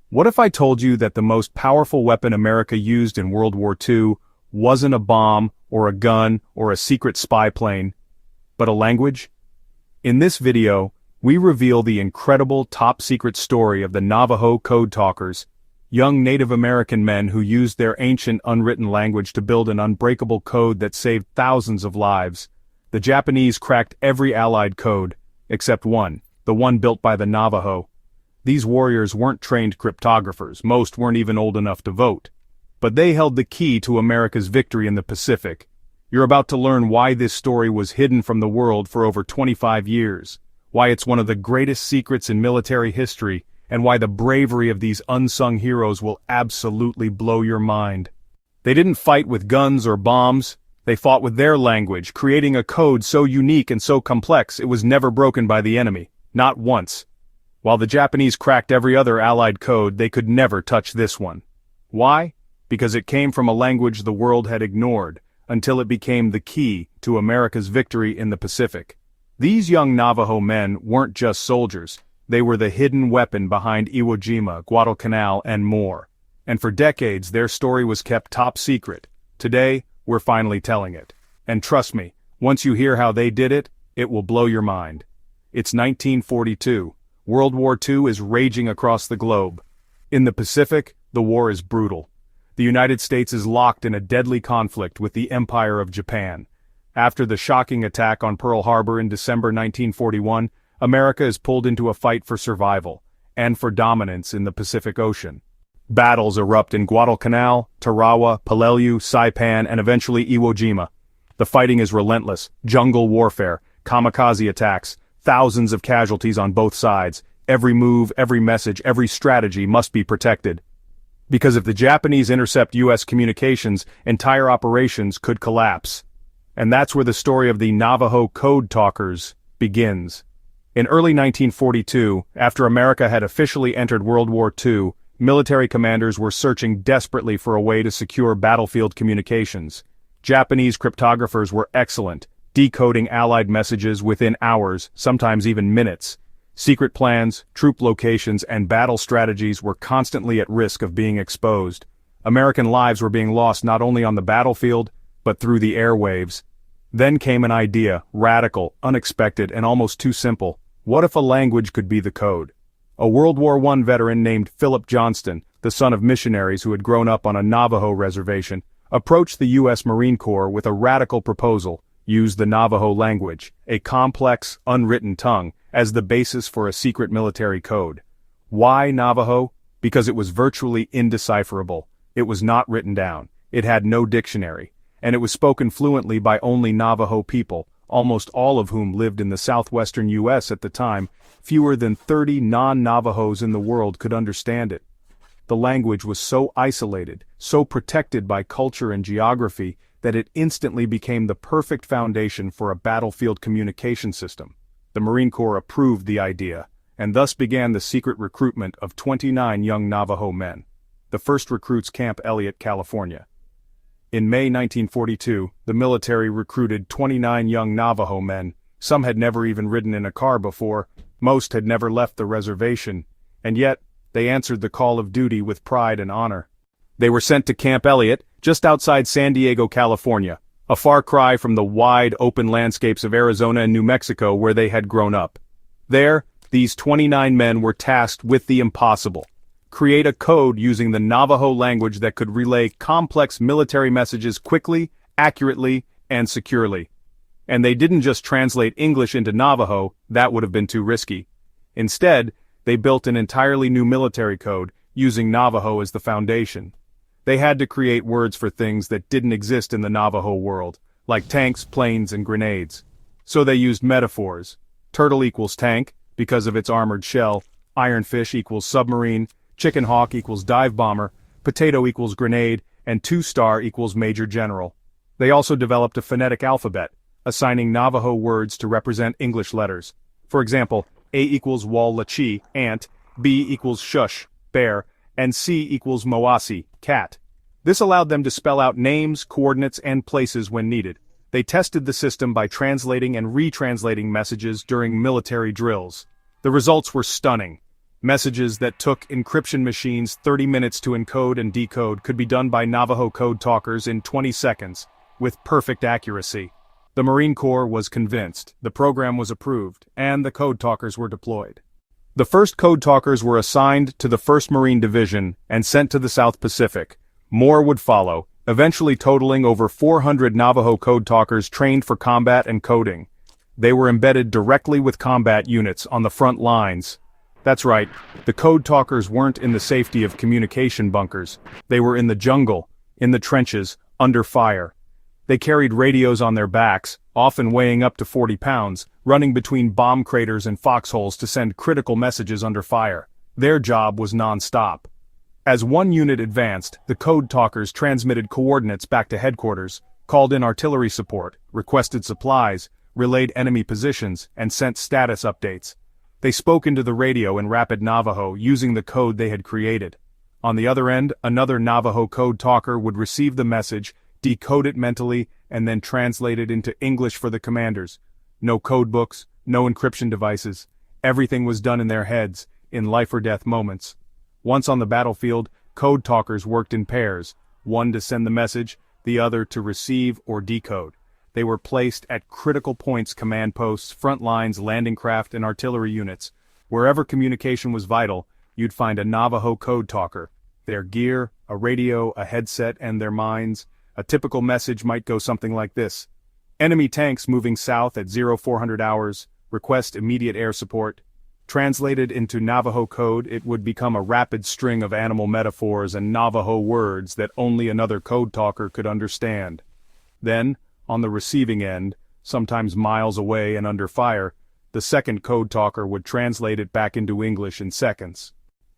What if I told you that the most powerful weapon America used in World War II wasn't a bomb, or a gun, or a secret spy plane, but a language? In this video, we reveal the incredible top-secret story of the Navajo Code Talkers, young Native American men who used their ancient unwritten language to build an unbreakable code that saved thousands of lives. The Japanese cracked every Allied code, except one, the one built by the Navajo. These warriors weren't trained cryptographers, most weren't even old enough to vote. But they held the key to America's victory in the Pacific. You're about to learn why this story was hidden from the world for over 25 years, why it's one of the greatest secrets in military history, and why the bravery of these unsung heroes will absolutely blow your mind. They didn't fight with guns or bombs, they fought with their language, creating a code so unique and so complex it was never broken by the enemy, not once. While the Japanese cracked every other Allied code, they could never touch this one. Why? Because it came from a language the world had ignored, until it became the key to America's victory in the Pacific. These young Navajo men weren't just soldiers, they were the hidden weapon behind Iwo Jima, Guadalcanal, and more. And for decades their story was kept top secret. Today, we're finally telling it. And trust me, once you hear how they did it, it will blow your mind. It's 1942. World War II is raging across the globe. In the Pacific, the war is brutal. The United States is locked in a deadly conflict with the Empire of Japan. After the shocking attack on Pearl Harbor in December 1941, America is pulled into a fight for survival, and for dominance in the Pacific Ocean. Battles erupt in Guadalcanal, Tarawa, Peleliu, Saipan, and eventually Iwo Jima. The fighting is relentless, jungle warfare, kamikaze attacks, thousands of casualties on both sides. Every move, every message, every strategy must be protected. Because if the Japanese intercept U.S. communications, entire operations could collapse. And that's where the story of the Navajo Code Talkers begins. In early 1942, after America had officially entered World War II, military commanders were searching desperately for a way to secure battlefield communications. Japanese cryptographers were excellent, decoding Allied messages within hours, sometimes even minutes. Secret plans, troop locations, and battle strategies were constantly at risk of being exposed. American lives were being lost not only on the battlefield, but through the airwaves. Then came an idea, radical, unexpected, and almost too simple. What if a language could be the code? A World War I veteran named Philip Johnston, the son of missionaries who had grown up on a Navajo reservation, approached the U.S. Marine Corps with a radical proposal: use the Navajo language, a complex, unwritten tongue, as the basis for a secret military code. Why Navajo? Because it was virtually indecipherable. It was not written down. It had no dictionary. And it was spoken fluently by only Navajo people, almost all of whom lived in the southwestern U.S. at the time. Fewer than 30 non-Navajos in the world could understand it. The language was so isolated, so protected by culture and geography, that it instantly became the perfect foundation for a battlefield communication system. The Marine Corps approved the idea, and thus began the secret recruitment of 29 young Navajo men. The first recruits Camp Elliott, California. In May 1942, the military recruited 29 young Navajo men. Some had never even ridden in a car before, most had never left the reservation, and yet, they answered the call of duty with pride and honor. They were sent to Camp Elliott, just outside San Diego, California, a far cry from the wide, open landscapes of Arizona and New Mexico where they had grown up. There, these 29 men were tasked with the impossible: create a code using the Navajo language that could relay complex military messages quickly, accurately, and securely. And they didn't just translate English into Navajo, that would have been too risky. Instead, they built an entirely new military code, using Navajo as the foundation. They had to create words for things that didn't exist in the Navajo world, like tanks, planes, and grenades. So they used metaphors. Turtle equals tank, because of its armored shell. Ironfish equals submarine. Chicken hawk equals dive bomber. Potato equals grenade. And two-star equals major general. They also developed a phonetic alphabet, assigning Navajo words to represent English letters. For example, A equals wall-lachi, ant, B equals shush, bear, and C equals moasi, cat. This allowed them to spell out names, coordinates, and places when needed. They tested the system by translating and retranslating messages during military drills. The results were stunning. Messages that took encryption machines 30 minutes to encode and decode could be done by Navajo Code Talkers in 20 seconds, with perfect accuracy. The Marine Corps was convinced, the program was approved, and the Code Talkers were deployed. The first Code Talkers were assigned to the 1st Marine Division and sent to the South Pacific. More would follow, eventually totaling over 400 Navajo Code Talkers trained for combat and coding. They were embedded directly with combat units on the front lines. That's right, the Code Talkers weren't in the safety of communication bunkers. They were in the jungle, in the trenches, under fire. They carried radios on their backs, often weighing up to 40 pounds, running between bomb craters and foxholes to send critical messages under fire. Their job was non-stop. As one unit advanced, the Code Talkers transmitted coordinates back to headquarters, called in artillery support, requested supplies, relayed enemy positions, and sent status updates. They spoke into the radio in rapid Navajo using the code they had created. On the other end, another Navajo Code Talker would receive the message, decode it mentally, and then translate it into English for the commanders. No code books, no encryption devices. Everything was done in their heads, in life-or-death moments. Once on the battlefield, Code Talkers worked in pairs, one to send the message, the other to receive or decode. They were placed at critical points: command posts, front lines, landing craft, and artillery units. Wherever communication was vital, you'd find a Navajo Code Talker. Their gear, a radio, a headset, and their minds. A typical message might go something like this: enemy tanks moving south at 0400 hours, request immediate air support. Translated into Navajo code, it would become a rapid string of animal metaphors and Navajo words that only another Code Talker could understand. Then, on the receiving end, sometimes miles away and under fire, the second Code Talker would translate it back into English in seconds.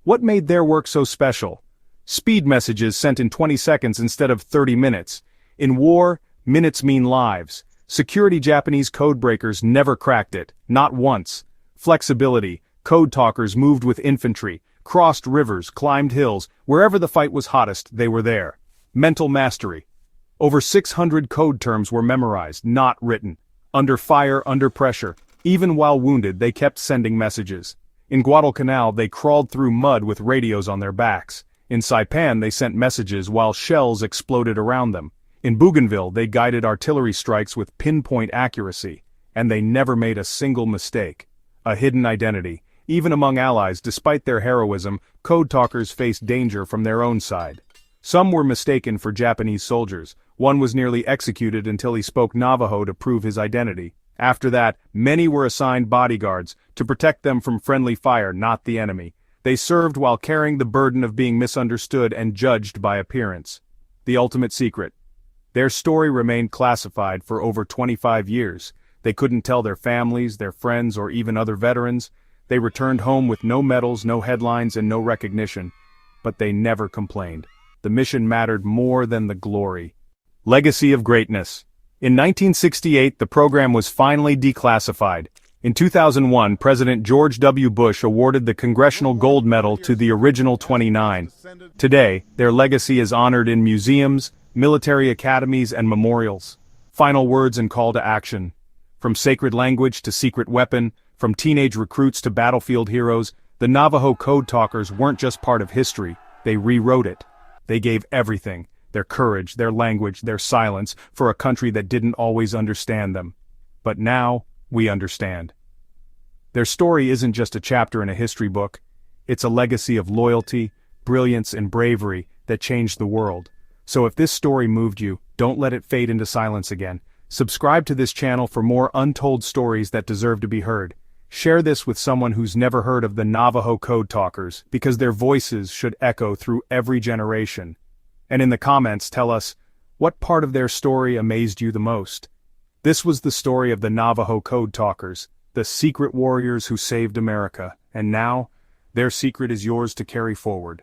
What made their work so special? Speed messages sent in 20 seconds instead of 30 minutes. In war, minutes mean lives. Security Japanese codebreakers never cracked it, not once. Flexibility, Code Talkers moved with infantry, crossed rivers, climbed hills, wherever the fight was hottest, they were there. Mental mastery. Over 600 code terms were memorized, not written. Under fire, under pressure. Even while wounded, they kept sending messages. In Guadalcanal, they crawled through mud with radios on their backs. In Saipan, they sent messages while shells exploded around them. In Bougainville, they guided artillery strikes with pinpoint accuracy. And they never made a single mistake. A hidden identity. Even among allies, despite their heroism, Code Talkers faced danger from their own side. Some were mistaken for Japanese soldiers. One was nearly executed until he spoke Navajo to prove his identity. After that, many were assigned bodyguards, to protect them from friendly fire, not the enemy. They served while carrying the burden of being misunderstood and judged by appearance. The ultimate secret. Their story remained classified for over 25 years. They couldn't tell their families, their friends, or even other veterans. They returned home with no medals, no headlines, and no recognition. But they never complained. The mission mattered more than the glory. Legacy of greatness. In 1968, the program was finally declassified. In 2001, President George W. Bush awarded the Congressional Gold Medal to the original 29. Today, their legacy is honored in museums, military academies, and memorials. Final words and call to action. From sacred language to secret weapon, from teenage recruits to battlefield heroes, the Navajo Code Talkers weren't just part of history, they rewrote it. They gave everything, their courage, their language, their silence, for a country that didn't always understand them. But now, we understand. Their story isn't just a chapter in a history book, it's a legacy of loyalty, brilliance, and bravery that changed the world. So if this story moved you, don't let it fade into silence again. Subscribe to this channel for more untold stories that deserve to be heard. Share this with someone who's never heard of the Navajo Code Talkers, because their voices should echo through every generation. And in the comments, tell us, what part of their story amazed you the most? This was the story of the Navajo Code Talkers, the secret warriors who saved America, and now, their secret is yours to carry forward.